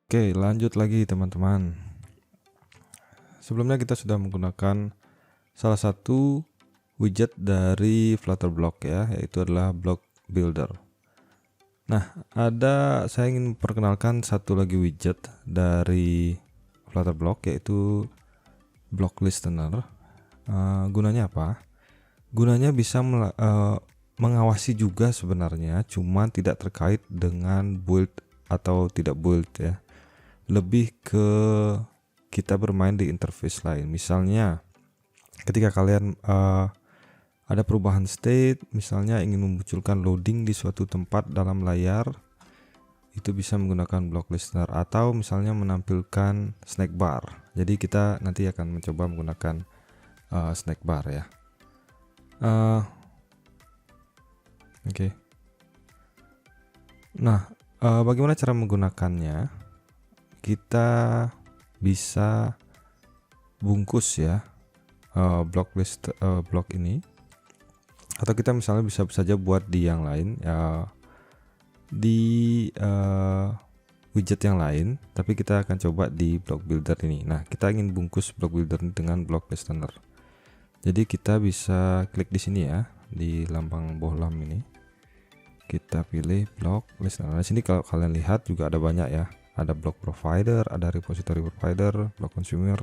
Oke, lanjut lagi teman-teman. Sebelumnya kita sudah menggunakan salah satu widget dari Flutterblock ya, yaitu adalah Block Builder. Nah, saya ingin memperkenalkan satu lagi widget dari Flutterblock, yaitu Block Listener. Gunanya apa? Gunanya bisa mengawasi juga sebenarnya, cuma tidak terkait dengan build atau tidak build ya. Lebih ke kita bermain di interface lain. Misalnya ketika kalian ada perubahan state, misalnya ingin memunculkan loading di suatu tempat dalam layar, itu bisa menggunakan block listener, atau misalnya menampilkan snack bar. Jadi kita nanti akan mencoba menggunakan snack bar ya. Oke. Nah, bagaimana cara menggunakannya? Kita bisa bungkus ya blok ini, atau kita misalnya bisa saja buat di yang lain ya, di widget yang lain, tapi kita akan coba di block builder ini. Nah, kita ingin bungkus block builder ini dengan block listener. Jadi kita bisa klik di sini ya, di lambang bohlam ini. Kita pilih block listener. Nah, sini kalau kalian lihat juga ada banyak ya. Ada block provider, ada repository provider, block consumer.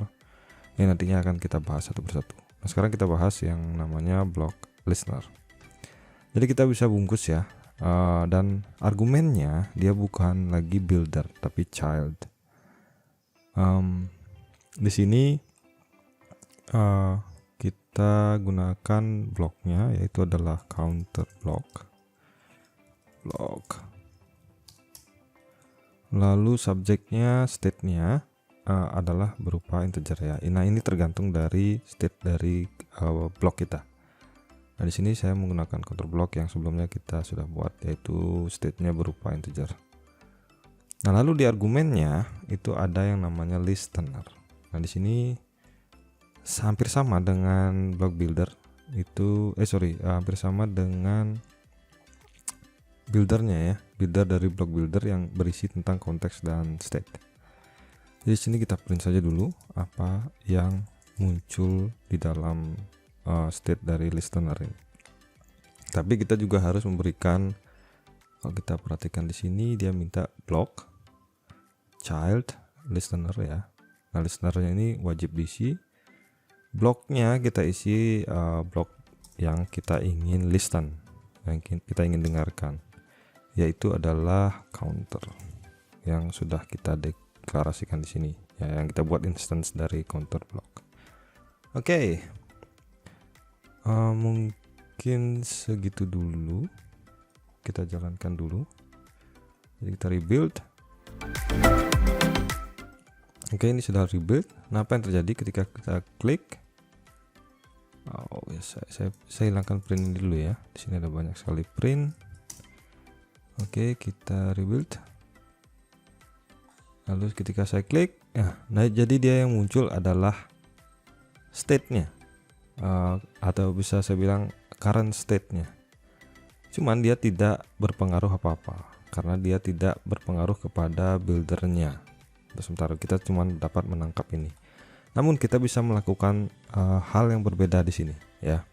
Ini nantinya akan kita bahas satu persatu. Nah, sekarang kita bahas yang namanya block listener. Jadi kita bisa bungkus ya, dan argumennya dia bukan lagi builder tapi child. Di sini kita gunakan bloknya, yaitu adalah counter block. Lalu subjeknya, state-nya adalah berupa integer ya. Nah, ini tergantung dari state dari blok kita. Nah, di sini saya menggunakan counter block yang sebelumnya kita sudah buat, yaitu state-nya berupa integer. Nah, lalu di argumennya itu ada yang namanya listener. Nah, di sini hampir sama dengan block builder itu, hampir sama dengan buildernya ya, builder dari block builder yang berisi tentang konteks dan state. Jadi sini kita print saja dulu apa yang muncul di dalam state dari listener ini. Tapi kita juga harus memberikan, kalau kita perhatikan di sini dia minta block child listener ya. Nah, listenernya ini wajib diisi. Bloknya kita isi blok yang kita ingin listen, yang kita ingin dengarkan, yaitu adalah counter yang sudah kita deklarasikan di sini ya, yang kita buat instance dari counter block. Oke. Mungkin segitu dulu, kita jalankan dulu. Jadi kita rebuild. Oke, ini sudah rebuild. Nah, apa yang terjadi ketika kita klik? Oh ya, saya hilangkan print ini dulu ya. Di sini ada banyak sekali print. Oke, kita rebuild. Lalu ketika saya klik, nah jadi dia yang muncul adalah state-nya, atau bisa saya bilang current state-nya. Cuman dia tidak berpengaruh apa-apa karena dia tidak berpengaruh kepada buildernya. Sementara kita cuma dapat menangkap ini. Namun kita bisa melakukan hal yang berbeda di sini ya.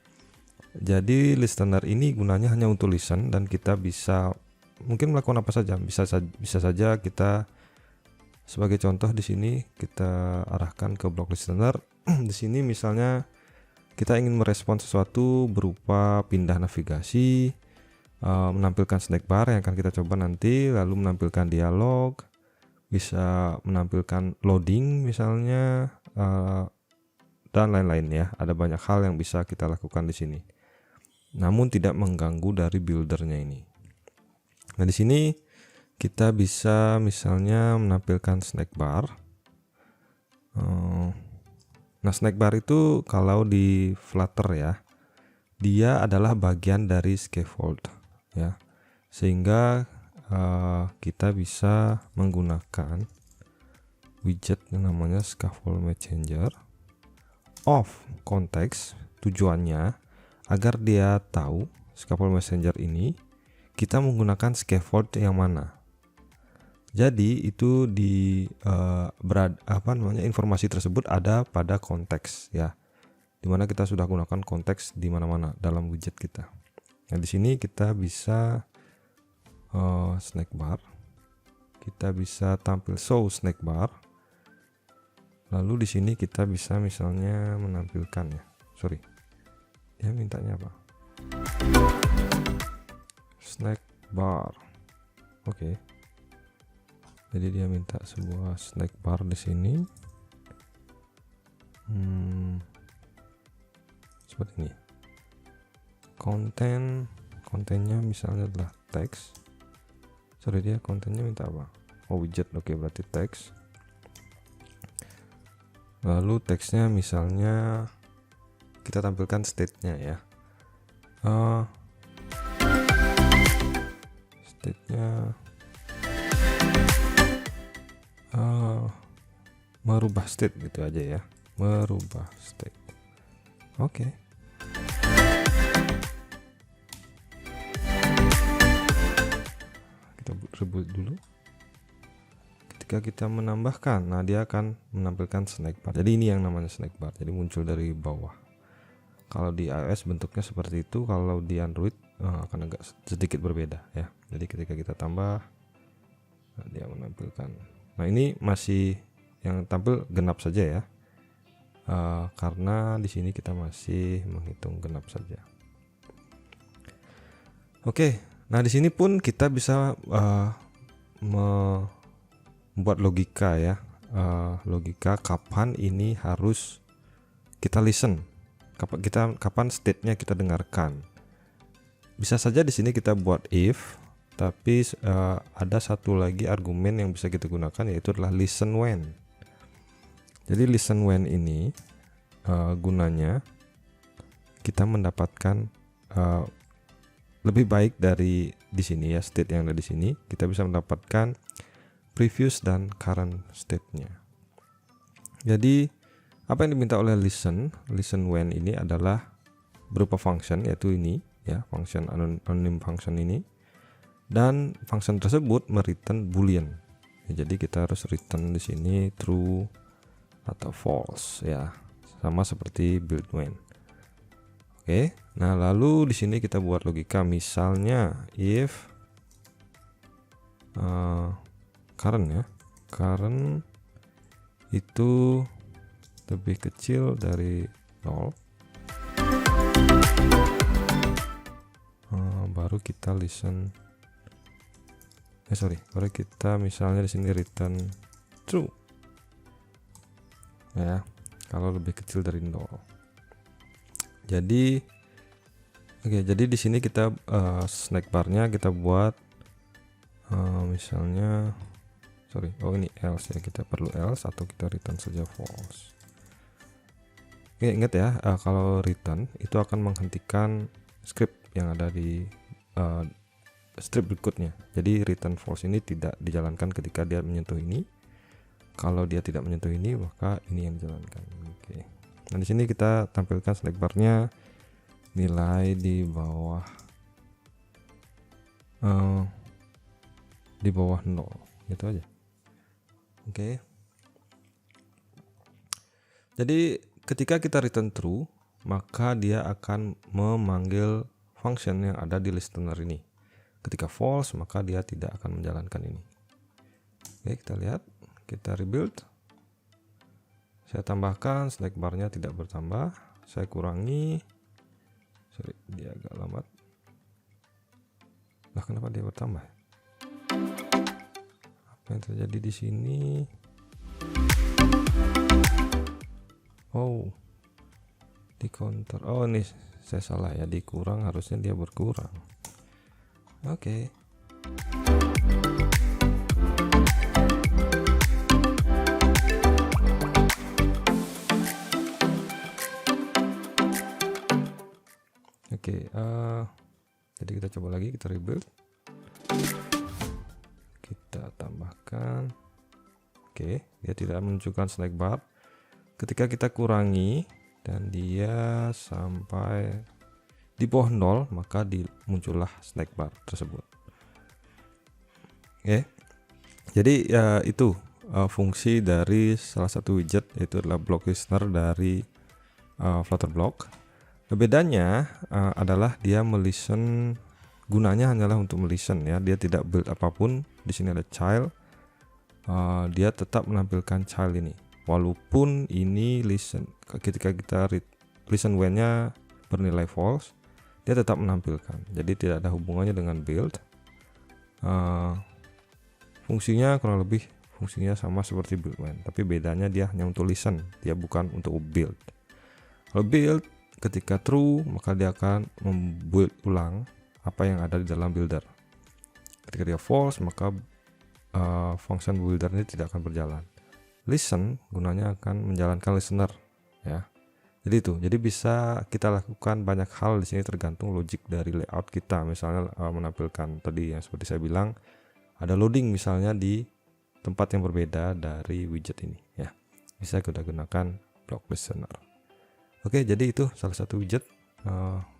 Jadi listener ini gunanya hanya untuk listen, dan kita bisa mungkin melakukan apa saja. Bisa saja kita, sebagai contoh di sini kita arahkan ke block listener. Di sini misalnya kita ingin merespon sesuatu berupa pindah navigasi, menampilkan snack bar yang akan kita coba nanti, lalu menampilkan dialog, bisa menampilkan loading misalnya, dan lain-lain ya. Ada banyak hal yang bisa kita lakukan di sini, namun tidak mengganggu dari buildernya ini. Nah, di sini kita bisa misalnya menampilkan snack bar. Nah, snack bar itu kalau di Flutter ya, dia adalah bagian dari scaffold ya, sehingga kita bisa menggunakan widget yang namanya scaffold messenger of context. Tujuannya agar dia tahu scaffold messenger ini kita menggunakan scaffold yang mana. Jadi itu informasi tersebut ada pada konteks ya, dimana kita sudah gunakan konteks di mana-mana dalam widget kita. Nah di sini kita bisa snack bar, kita bisa tampil show snack bar. Lalu di sini kita bisa misalnya menampilkan ya, dia mintanya apa? Snack bar. Oke. Jadi dia minta sebuah snack bar di sini. Seperti ini. Kontennya misalnya adalah teks. Dia kontennya minta apa? Oh, widget. Oke, berarti teks. Lalu teksnya misalnya kita tampilkan state-nya ya. State-nya merubah state gitu aja ya, merubah state. Oke. Kita reboot dulu. Ketika kita menambahkan, nah dia akan menampilkan snack bar. Jadi ini yang namanya snack bar, jadi muncul dari bawah. Kalau di iOS bentuknya seperti itu, kalau di Android akan agak sedikit berbeda ya. Jadi ketika kita tambah, nah dia menampilkan. Nah ini masih yang tampil genap saja ya, karena di sini kita masih menghitung genap saja. Oke, nah di sini pun kita bisa membuat logika ya, logika kapan ini harus kita listen, kapan state-nya kita dengarkan. Bisa saja di sini kita buat if, tapi ada satu lagi argumen yang bisa kita gunakan, yaitu adalah listen when. Jadi listen when ini gunanya kita mendapatkan lebih baik dari di sini ya, state yang ada di sini. Kita bisa mendapatkan previous dan current state-nya. Jadi apa yang diminta oleh listen when ini adalah berupa function, yaitu ini ya, function anonym function ini. Dan function tersebut mereturn boolean. Ya, jadi kita harus return di sini true atau false ya, sama seperti build when. Oke, nah lalu di sini kita buat logika, misalnya if current ya, current itu lebih kecil dari 0, baru kita listen. Baru kita misalnya di sini return true ya, kalau lebih kecil dari 0. Jadi jadi di sini kita snack barnya kita buat misalnya ini else ya, kita perlu else atau kita return saja false. Oke, ingat ya, kalau return itu akan menghentikan script yang ada di strip berikutnya. Jadi return false ini tidak dijalankan ketika dia menyentuh ini. Kalau dia tidak menyentuh ini, maka ini yang dijalankan. Oke. Nah di sini kita tampilkan snack barnya nilai di bawah 0 gitu aja. Oke. Jadi ketika kita return true, maka dia akan memanggil function yang ada di listener ini. Ketika false, maka dia tidak akan menjalankan ini. Oke, kita lihat, kita rebuild. Saya tambahkan snack barnya tidak bertambah, saya kurangi. Dia agak lambat. Lah kenapa dia bertambah? Apa yang terjadi di sini? Oh, di counter. Oh ini saya salah ya, dikurang, harusnya dia berkurang. Oke. Jadi kita coba lagi, kita rebuild, kita tambahkan. Oke, dia tidak menunjukkan snack bar. Ketika kita kurangi dan dia sampai di bawah 0, maka muncullah snack bar tersebut. Oke. Jadi ya itu fungsi dari salah satu widget, yaitu adalah block listener dari Flutterblock. Bedanya adalah dia melisten, gunanya hanyalah untuk melisten ya. Dia tidak build apapun. Di sini ada child. Dia tetap menampilkan child ini. Walaupun ini listen, ketika kita read listen when-nya bernilai false, dia tetap menampilkan. Jadi tidak ada hubungannya dengan build. Fungsinya kurang lebih fungsinya sama seperti build when, tapi bedanya dia hanya untuk listen, dia bukan untuk build. Kalau build, ketika true maka dia akan membuild ulang apa yang ada di dalam builder. Ketika dia false maka function builder ini tidak akan berjalan. Listen gunanya akan menjalankan listener ya. Jadi itu, jadi bisa kita lakukan banyak hal di sini tergantung logic dari layout kita. Misalnya menampilkan tadi yang seperti saya bilang, ada loading misalnya di tempat yang berbeda dari widget ini ya. Bisa kita gunakan block listener. Oke, jadi itu salah satu widget.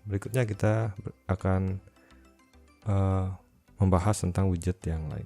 Berikutnya kita akan membahas tentang widget yang lain.